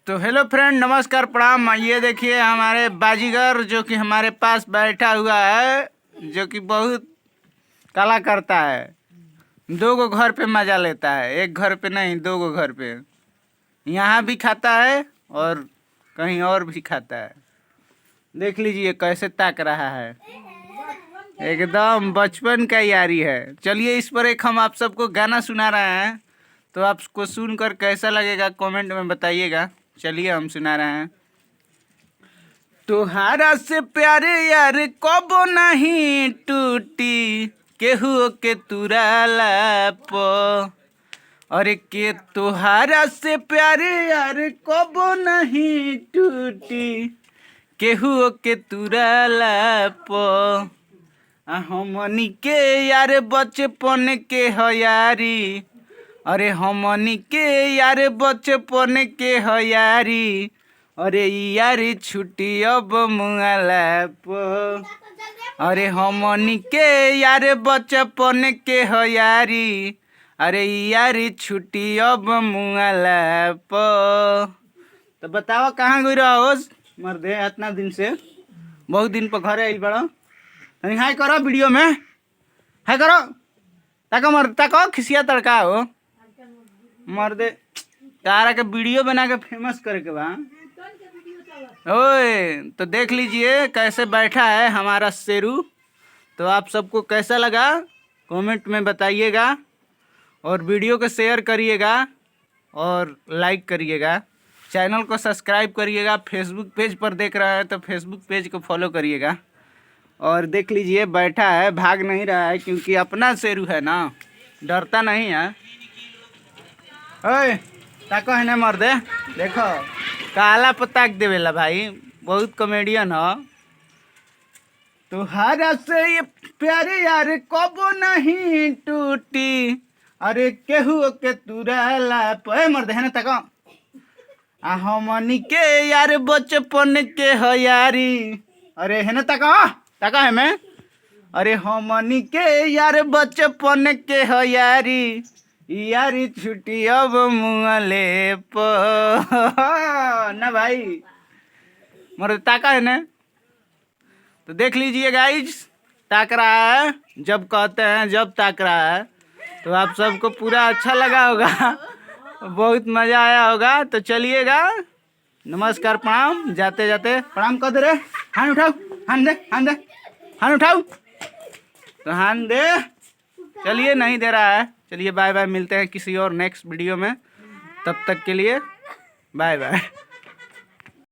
तो hello friend, नमस्कार, प्रणाम। ये देखिए हमारे बाजीगर जो कि हमारे पास बैठा हुआ है, जो कि बहुत काला करता है। दो गो घर पे मजा लेता है, एक घर पे नहीं, दो गो घर पे। यहाँ भी खाता है और कहीं और भी खाता है। देख लीजिए कैसे ताक रहा है, एकदम बचपन का यारी है। चलिए इस पर एक हम आप सबको गाना सुना रहे हैं, तो आपको सुनकर कैसा लगेगा कमेंट में बताइएगा। चलिए हम सुना रहे हैं। तुहारा से प्यारे यार कबो नहीं टूटी, केहू के तुराला पो। अरे के तुहारा से प्यारे यार कबो नहीं टूटी, केहू के तुराला पो। हमनी के यार बचपन के हो यारी, अरे हमनी के यार बचपन के हो यारी। अरे यारी छुट्टी अब मुआला पो। अरे हमनी के यार बचपन के हो यारी, अरे यारी छुट्टी अब मुआला पो। तो बताओ कहाँ गई रहो मर्दे इतना दिन से? बहुत दिन पर घर आइल बड़ा। हाय करो वीडियो में, हाय करो। ताको मर ताको खिसिया तड़का हो मर्दे। तारा के वीडियो बना के फेमस करे के बा। ओए तो देख लीजिए कैसे बैठा है हमारा शेरू। तो आप सबको कैसा लगा कमेंट में बताइएगा, और वीडियो को शेयर करिएगा और लाइक करिएगा। चैनल को सब्सक्राइब करिएगा। फेसबुक पेज पर देख रहे हैं तो फेसबुक पेज को फॉलो करिएगा। और देख लीजिए बैठा है, भाग नहीं रहा है, क्योंकि अपना शेरू है ना, डरता नहीं है। ओए ताको है ना मर्दे, देखो काला पताक देवेला भाई, बहुत कॉमेडियन हो। तुहारा से ये प्यारे यार कबो नहीं टूटी, अरे केहू के तुराला पे मर्दे है ना ताको। हमनी के यार बचपन के हो यारी, अरे है ना ताको ताको है मैं। अरे हमनी के यार बचपन के हो यारी, यारी छुट्टी अब मुँहले पो ना भाई। मर ताका है ना। तो देख लीजिए गाइज, ताक रहा है जब कहते हैं, जब ताक रहा है। तो आप सबको पूरा अच्छा लगा होगा, बहुत मज़ा आया होगा। तो चलिएगा, नमस्कार, प्रणाम। जाते जाते प्रणाम कर दे रे, हाथ उठाओ, हाथ दे, हाथ दे, हाथ उठाओ। तो हाथ दे। चलिए नहीं दे रहा है। चलिए बाय बाय, मिलते हैं किसी और नेक्स्ट वीडियो में। तब तक के लिए बाय बाय।